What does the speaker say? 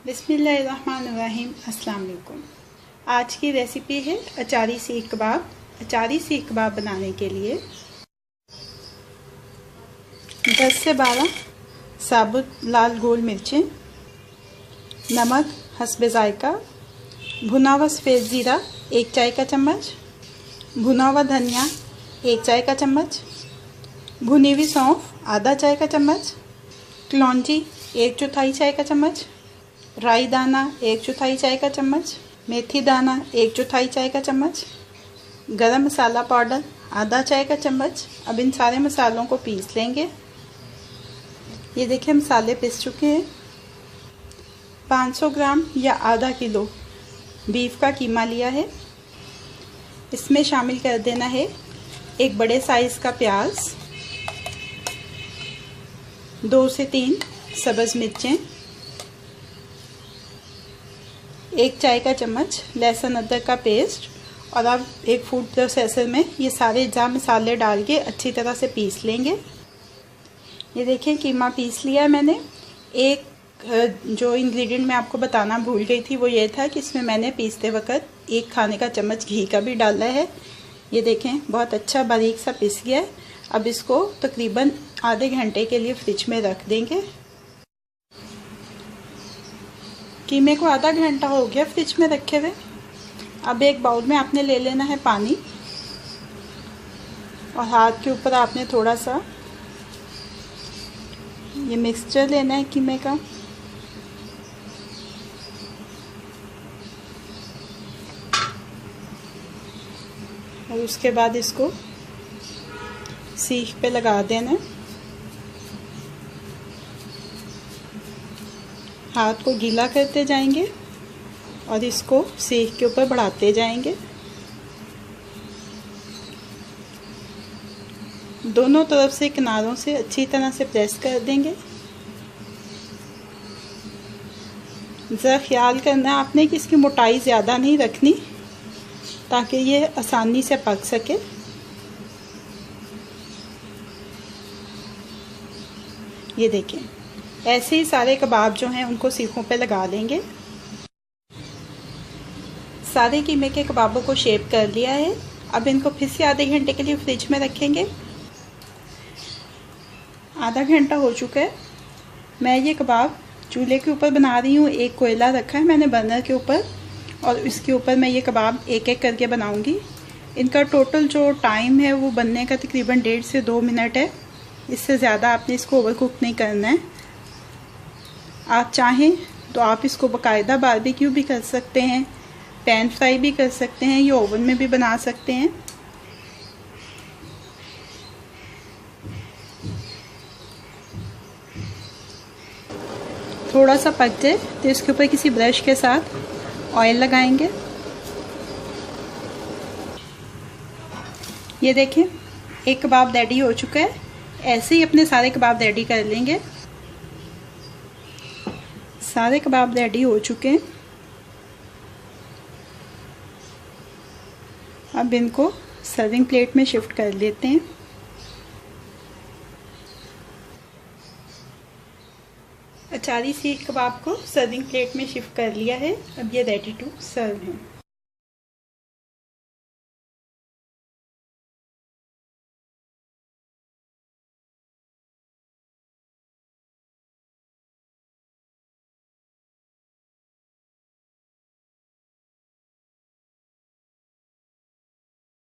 बिस्मिल्लाहिर्रहमानिर्रहीम। अस्सलाम वालेकुम। आज की रेसिपी है अचारी सीख कबाब। अचारी सीख कबाब बनाने के लिए 10 से 12 साबुत लाल गोल मिर्चें, नमक हस्बे जायका, भुना हुआ सफ़ेद ज़ीरा 1 चाय का चम्मच, भुना हुआ धनिया 1 चाय का चम्मच, भुनी हुई सौंफ आधा चाय का चम्मच, कलौंजी 1/4 चाय का चम्मच, राई दाना 1/4 चाय का चम्मच, मेथी दाना 1/4 चाय का चम्मच, गरम मसाला पाउडर आधा चाय का चम्मच। अब इन सारे मसालों को पीस लेंगे। ये देखिए मसाले पिस चुके हैं। 500 ग्राम या आधा किलो बीफ का कीमा लिया है। इसमें शामिल कर देना है एक बड़े साइज़ का प्याज, 2 से 3 सब्ज़ मिर्चें, 1 चाय का चम्मच लहसुन अदरक का पेस्ट। और अब एक फूड प्रोसेसर में ये सारे अज्जा मसाले डाल के अच्छी तरह से पीस लेंगे। ये देखें कीमा पीस लिया है मैंने। एक जो इंग्रेडिएंट मैं आपको बताना भूल गई थी वो ये था कि इसमें मैंने पीसते वक्त 1 खाने का चम्मच घी का भी डाला है। ये देखें बहुत अच्छा बारीक सा पिस गया है। अब इसको तकरीबन आधे घंटे के लिए फ्रिज में रख देंगे। कीमे को आधा घंटा हो गया फ्रिज में रखे हुए। अब एक बाउल में आपने ले लेना है पानी और हाथ के ऊपर आपने थोड़ा सा ये मिक्सचर लेना है कीमे का। और उसके बाद इसको सीख पे लगा देना है। हाथ को गीला करते जाएंगे और इसको सीख के ऊपर बढ़ाते जाएंगे। दोनों तरफ से किनारों से अच्छी तरह से प्रेस कर देंगे। ज़रा ख्याल करना है आपने कि इसकी मोटाई ज़्यादा नहीं रखनी ताकि ये आसानी से पक सके। ये देखें ऐसे ही सारे कबाब जो हैं उनको सीखों पे लगा लेंगे। सारे कीमे के कबाबों को शेप कर लिया है। अब इनको फिर से आधे घंटे के लिए फ्रिज में रखेंगे। आधा घंटा हो चुका है। मैं ये कबाब चूल्हे के ऊपर बना रही हूँ। एक कोयला रखा है मैंने बर्नर के ऊपर और इसके ऊपर मैं ये कबाब एक एक करके बनाऊँगी। इनका टोटल जो टाइम है वो बनने का तकरीबन 1.5 से 2 मिनट है। इससे ज़्यादा आपने इसको ओवर कुक नहीं करना है। आप चाहें तो आप इसको बाकायदा बारबेक्यू भी कर सकते हैं, पैन फ्राई भी कर सकते हैं, या ओवन में भी बना सकते हैं। थोड़ा सा पक जाए तो इसके ऊपर किसी ब्रश के साथ ऑयल लगाएंगे। ये देखें एक कबाब रेडी हो चुका है। ऐसे ही अपने सारे कबाब रेडी कर लेंगे। सारे कबाब रेडी हो चुके हैं। अब इनको सर्विंग प्लेट में शिफ्ट कर लेते हैं। अचारी सीख कबाब को सर्विंग प्लेट में शिफ्ट कर लिया है। अब ये रेडी टू सर्व है।